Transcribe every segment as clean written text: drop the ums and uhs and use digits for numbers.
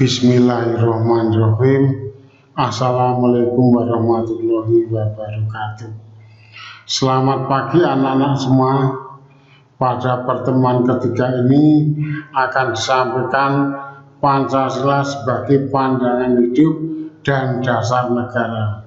Bismillahirrahmanirrahim. Assalamualaikum warahmatullahi wabarakatuh. Selamat pagi anak-anak semua. Pada pertemuan ketiga ini akan disampaikan Pancasila sebagai pandangan hidup dan dasar negara.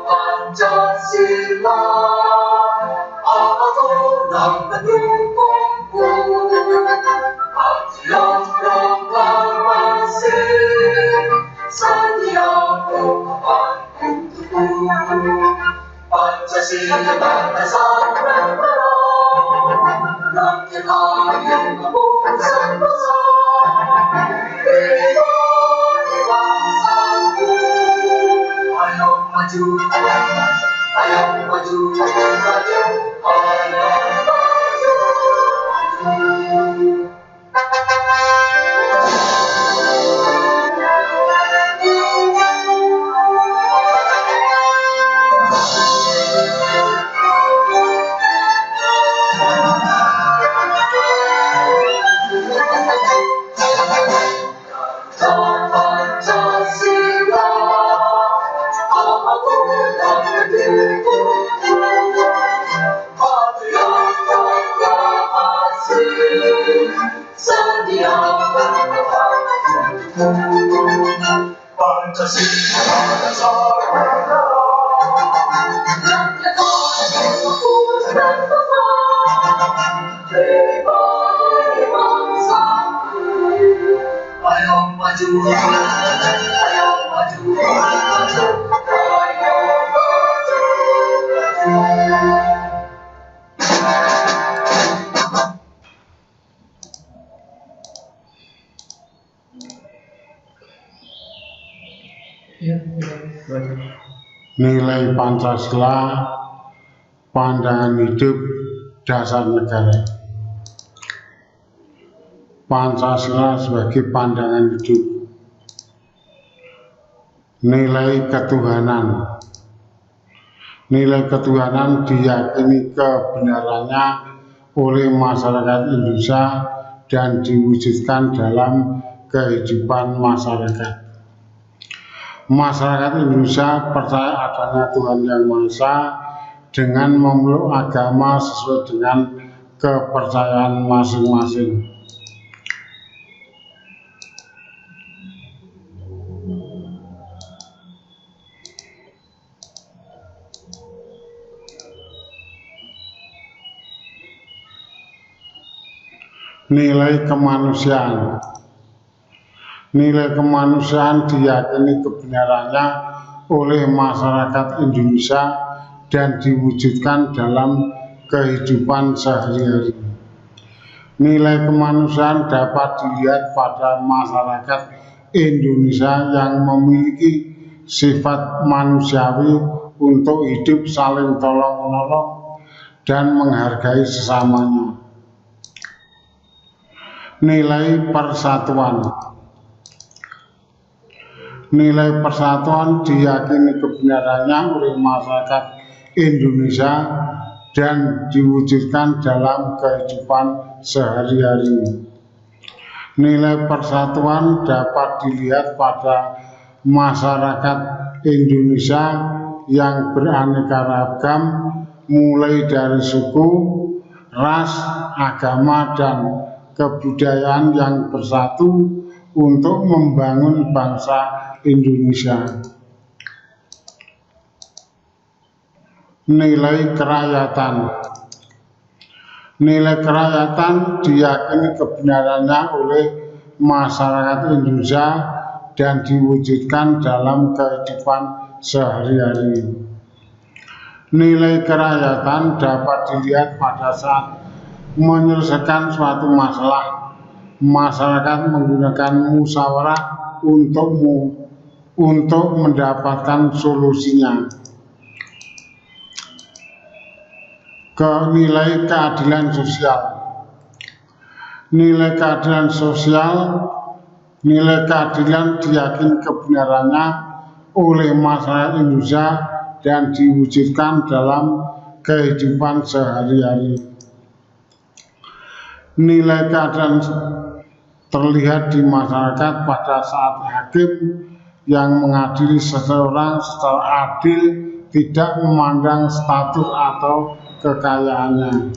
Pancasila aturan pendukungku, Ajian proklamasi setiap untukku. Pancasila dasar negara, rakyat hadir memutuskan bersama. Beribadah bangsaku, ayo maju, ayo maju, maju, ayo maju, maju. Pancasila aturan pendukungku, Ajian proklamasi setiap untukku. Pancasila dasar negara, rakyat hadir memutuskan bersama. Beribadah bangsaku, ayo maju, ayo maju, maju, ayo maju, maju. Nilai Pancasila, pandangan hidup dasar negara. Pancasila sebagai pandangan hidup. Nilai ketuhanan. Nilai ketuhanan diyakini kebenarannya oleh masyarakat Indonesia dan diwujudkan dalam kehidupan masyarakat. Masyarakat Indonesia percaya adanya Tuhan Yang Maha Esa dengan memeluk agama sesuai dengan kepercayaan masing-masing. Nilai kemanusiaan. Nilai kemanusiaan diyakini kebenarannya oleh masyarakat Indonesia dan diwujudkan dalam kehidupan sehari-hari. Nilai kemanusiaan dapat dilihat pada masyarakat Indonesia yang memiliki sifat manusiawi untuk hidup saling tolong-menolong dan menghargai sesamanya. Nilai persatuan. Nilai persatuan diyakini kebenarannya oleh masyarakat Indonesia dan diwujudkan dalam kehidupan sehari-hari. Nilai persatuan dapat dilihat pada masyarakat Indonesia yang beraneka ragam, mulai dari suku, ras, agama, dan kebudayaan yang bersatu untuk membangun bangsa Indonesia. Nilai kerakyatan. Nilai kerakyatan diyakini kebenarannya oleh masyarakat Indonesia dan diwujudkan dalam kehidupan sehari-hari. Nilai kerakyatan dapat dilihat pada saat menyelesaikan suatu masalah, masyarakat menggunakan musyawarah untuk mendapatkan solusinya. ke nilai keadilan sosial. Nilai keadilan sosial, nilai keadilan diyakini kebenarannya oleh masyarakat Indonesia dan diwujudkan dalam kehidupan sehari-hari. Nilai keadilan terlihat di masyarakat pada saat hakim yang mengadili seseorang secara adil, tidak memandang status atau kekayaannya.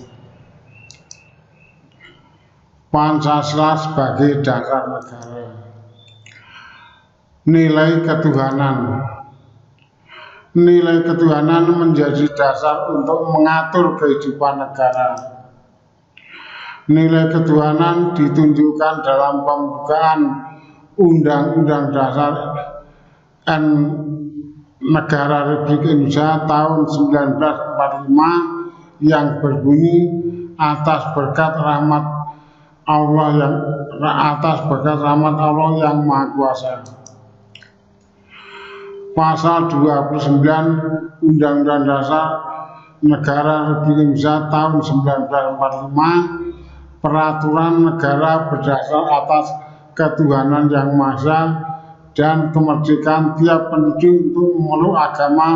Pancasila sebagai dasar negara. Nilai ketuhanan. Nilai ketuhanan menjadi dasar untuk mengatur kehidupan negara. Nilai ketuhanan ditunjukkan dalam pembukaan Undang-Undang Dasar Negara Republik Indonesia tahun 1945 yang berbunyi atas berkat rahmat Allah yang Maha Kuasa. Pasal 29 Undang-Undang Dasar Negara Republik Indonesia tahun 1945, peraturan negara berdasar atas ketuhanan yang Maha Esa dan kemerdekaan tiap penduduk untuk memeluk agama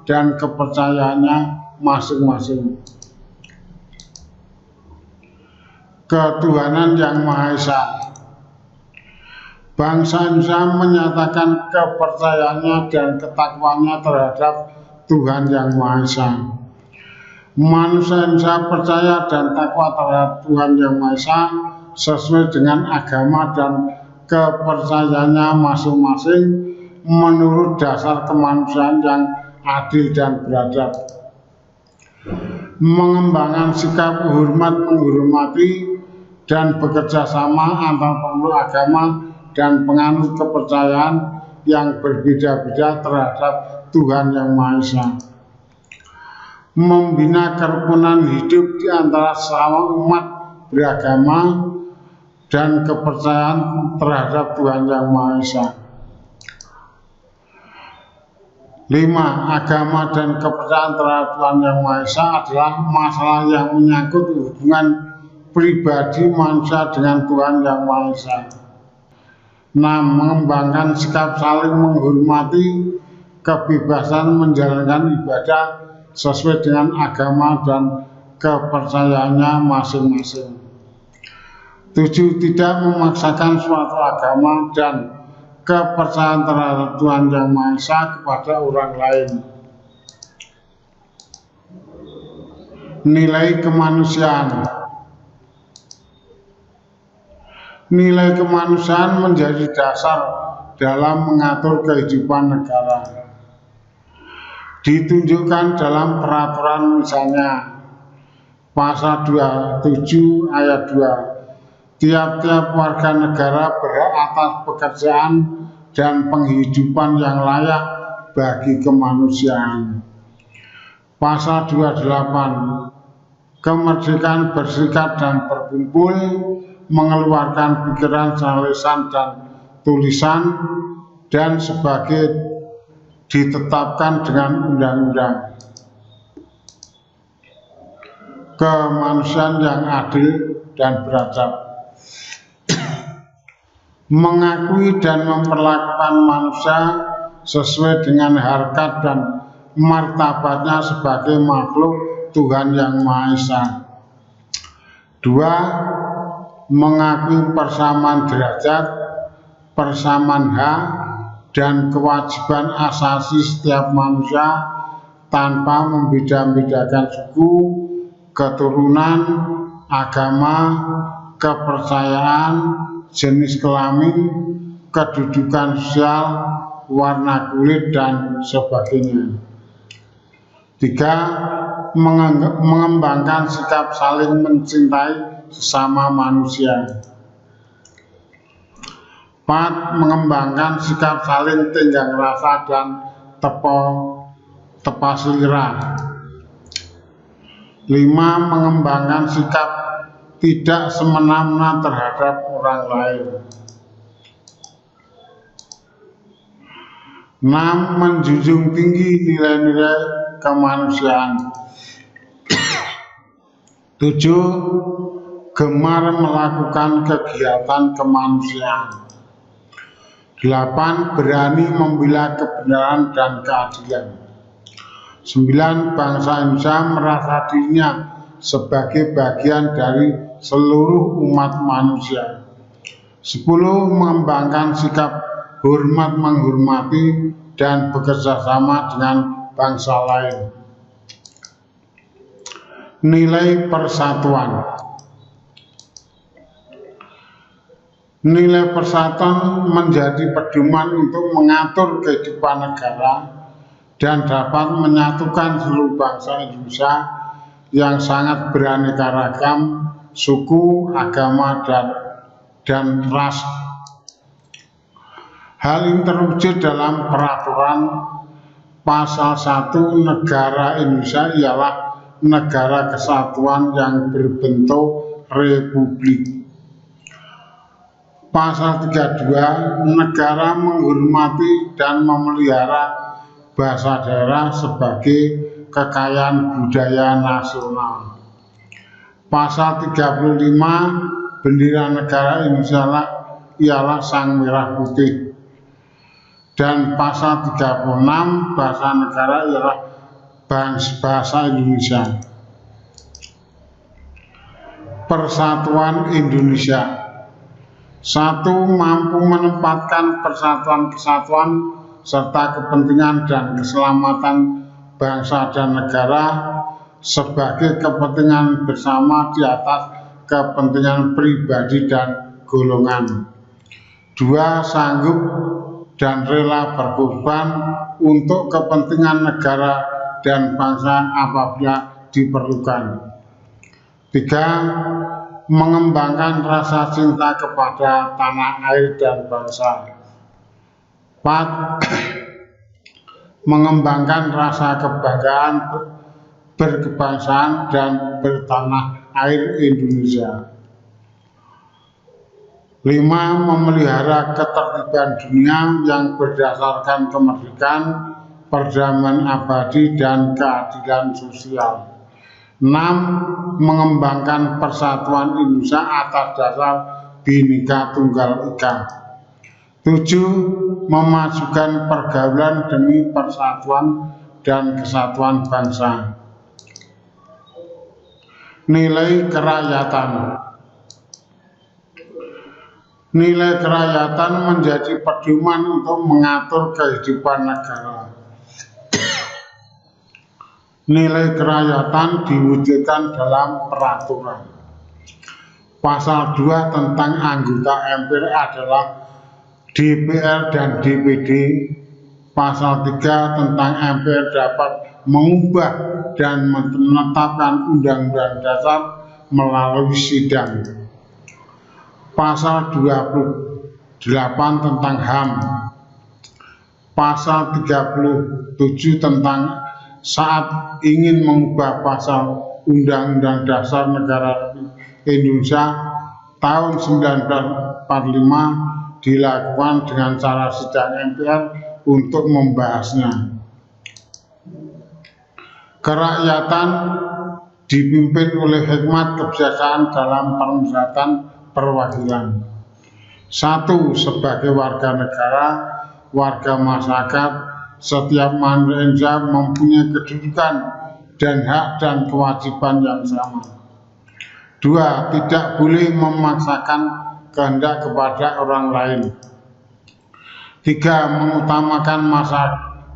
dan kepercayaannya masing-masing. Ketuhanan yang Maha Esa. Bangsa Indonesia menyatakan kepercayaannya dan ketakwaannya terhadap Tuhan yang Maha Esa. Manusia Indonesia percaya dan takwa terhadap Tuhan yang Maha Esa sesuai dengan agama dan kepercayaannya masing-masing menurut dasar kemanusiaan yang adil dan beradab. Mengembangkan sikap hormat menghormati dan bekerja sama antar pemeluk agama dan penganut kepercayaan yang berbeda-beda terhadap Tuhan yang Maha Esa. Membina kerukunan hidup di antara sesama umat beragama dan kepercayaan terhadap Tuhan yang Maha Esa. 5. Agama dan kepercayaan terhadap Tuhan yang Maha Esa adalah masalah yang menyangkut hubungan pribadi manusia dengan Tuhan yang Maha Esa. 6. Mengembangkan sikap saling menghormati, kebebasan menjalankan ibadah sesuai dengan agama dan kepercayaannya masing-masing. 7. Tidak memaksakan suatu agama dan kepercayaan terhadap Tuhan yang Maha Esa kepada orang lain. Nilai kemanusiaan. Nilai kemanusiaan menjadi dasar dalam mengatur kehidupan negara. Ditunjukkan dalam peraturan misalnya pasal 27 ayat 2. Tiap-tiap warga negara berhak atas pekerjaan dan penghidupan yang layak bagi kemanusiaan. Pasal 28. Kemerdekaan berserikat dan berkumpul, mengeluarkan pikiran secara lisan dan tulisan dan sebagai ditetapkan dengan undang-undang. Kemanusiaan yang adil dan beradab. Mengakui dan memperlakukan manusia sesuai dengan harkat dan martabatnya sebagai makhluk Tuhan yang Maha Esa. 2. Mengakui persamaan derajat, persamaan hak, dan kewajiban asasi setiap manusia tanpa membeda-bedakan suku, keturunan, agama, kepercayaan, jenis kelamin, kedudukan sosial, warna kulit, dan sebagainya. 3. Mengembangkan sikap saling mencintai sesama manusia. 4. Mengembangkan sikap saling tenggang rasa dan tepa selera. 5. Mengembangkan sikap tidak semena-mena terhadap orang lain. 6. Menjunjung tinggi nilai-nilai kemanusiaan. 7. Gemar melakukan kegiatan kemanusiaan. 8. Berani membela kebenaran dan keadilan. 9. Bangsa Indonesia merasa dirinya sebagai bagian dari seluruh umat manusia. 10. Mengembangkan sikap hormat menghormati dan bekerja sama dengan bangsa lain. Nilai persatuan. Nilai persatuan menjadi pedoman untuk mengatur kehidupan negara dan dapat menyatukan seluruh bangsa Indonesia yang sangat beraneka ragam suku, agama, dan ras. Hal ini terwujud dalam peraturan pasal 1 negara Indonesia ialah negara kesatuan yang berbentuk republik. Pasal 32 negara menghormati dan memelihara bahasa daerah sebagai kekayaan budaya nasional. Pasal 35 bendera negara Indonesia ialah sang merah putih. Dan pasal 36 bahasa negara ialah bahasa Indonesia. Persatuan Indonesia. 1. Mampu menempatkan persatuan-kesatuan serta kepentingan dan keselamatan bangsa dan negara sebagai kepentingan bersama di atas kepentingan pribadi dan golongan. 2. Sanggup dan rela berkorban untuk kepentingan negara dan bangsa apabila diperlukan. 3. Mengembangkan rasa cinta kepada tanah air dan bangsa. 4. Mengembangkan rasa kebanggaan berkebangsaan dan bertanah air Indonesia. 5. Memelihara ketertiban dunia yang berdasarkan kemerdekaan, perdamaian abadi, dan keadilan sosial. 6. Mengembangkan persatuan Indonesia atas dasar Bhinneka Tunggal Ika. 7. Memajukan pergaulan demi persatuan dan kesatuan bangsa. Nilai kerakyatan. Nilai kerakyatan menjadi pedoman untuk mengatur kehidupan negara. Nilai kerakyatan diwujudkan dalam peraturan. Pasal 2 tentang anggota MPR adalah DPR dan DPD. Pasal 3 tentang MPR dapat mengubah dan menetapkan undang-undang dasar melalui sidang. Pasal 28 tentang HAM. Pasal 37 tentang saat ingin mengubah pasal Undang-Undang Dasar Negara Indonesia tahun 1945 dilakukan dengan cara sidang MPR untuk membahasnya. Kerakyatan dipimpin oleh hikmat kebijaksanaan dalam permusyawaratan perwakilan. 1. Sebagai warga negara, warga masyarakat, setiap manusia mempunyai kedudukan dan hak dan kewajiban yang sama. 2. Tidak boleh memaksakan kehendak kepada orang lain. 3. Mengutamakan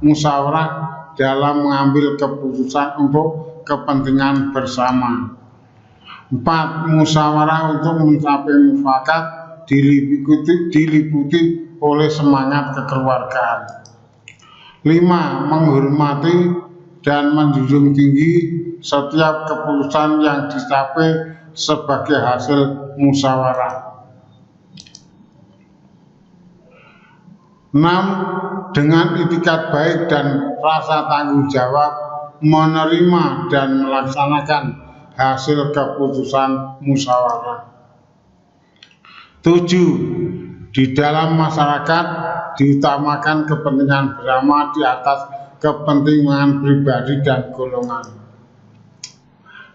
musyawarah dalam mengambil keputusan untuk kepentingan bersama. 4. Musyawarah untuk mencapai mufakat diliputi oleh semangat kekeluargaan. 5. Menghormati dan menjunjung tinggi setiap keputusan yang dicapai sebagai hasil musyawarah. 6. Dengan itikat baik dan rasa tanggung jawab menerima dan melaksanakan hasil keputusan musyawarah. 7. Di dalam masyarakat diutamakan kepentingan bersama di atas kepentingan pribadi dan golongan.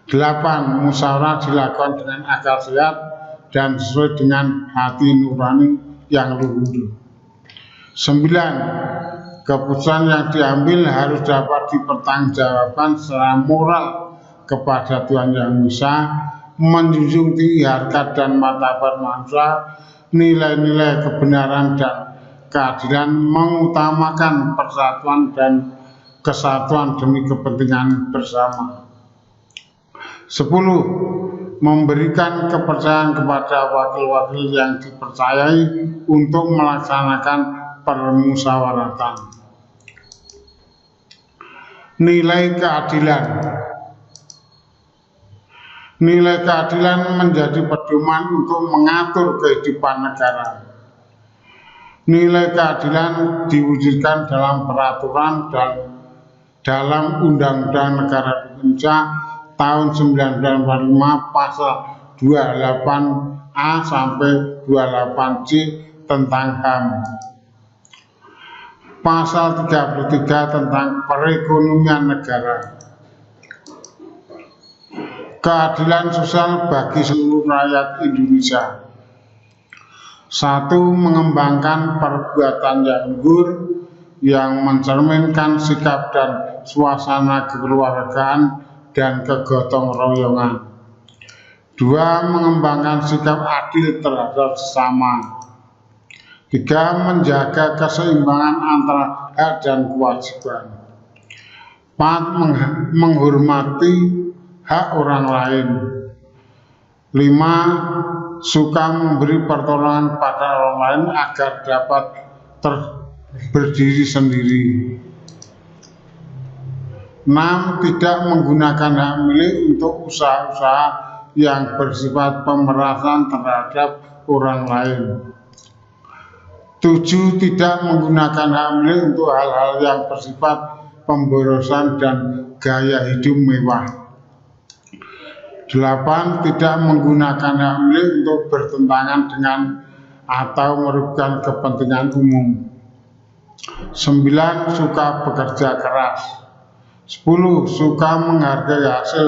8. Musyawarah dilakukan dengan akal sehat dan sesuai dengan hati nurani yang luhur. 9. Keputusan yang diambil harus dapat dipertanggungjawabkan secara moral kepada Tuhan Yang Maha Esa, menjunjung tinggi harkat dan martabat manusia, nilai-nilai kebenaran dan keadilan, mengutamakan persatuan dan kesatuan demi kepentingan bersama. 10. Memberikan kepercayaan kepada wakil-wakil yang dipercayai untuk melaksanakan permusyawaratan. Nilai keadilan. Nilai keadilan menjadi pedoman untuk mengatur kehidupan negara. Nilai keadilan diwujudkan dalam peraturan dan dalam Undang-Undang Negara Indonesia tahun 1945 pasal 28A sampai 28C tentang HAM. Pasal 33 tentang perekonomian negara. Keadilan sosial bagi seluruh rakyat Indonesia. 1. Mengembangkan perbuatan yang luhur yang mencerminkan sikap dan suasana kekeluargaan dan kegotong royongan. 2. Mengembangkan sikap adil terhadap sesama. 3. Menjaga keseimbangan antara hak dan kewajiban. 4. Menghormati hak orang lain. 5. Suka memberi pertolongan pada orang lain agar dapat berdiri sendiri. 6. Tidak menggunakan hak milik untuk usaha-usaha yang bersifat pemerasan terhadap orang lain. 7. Tidak menggunakan hak milik untuk hal-hal yang bersifat pemborosan dan gaya hidup mewah. 8. Tidak menggunakan hak milik untuk bertentangan dengan atau merugikan kepentingan umum. 9. Suka bekerja keras. 10. Suka menghargai hasil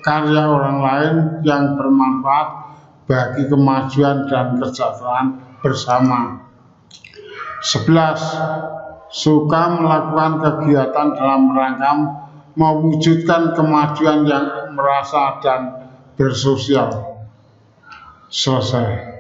karya orang lain yang bermanfaat bagi kemajuan dan kesejahteraan bersama. 11. Suka melakukan kegiatan dalam rangka mewujudkan kemajuan yang merasa dan bersosial. Selesai.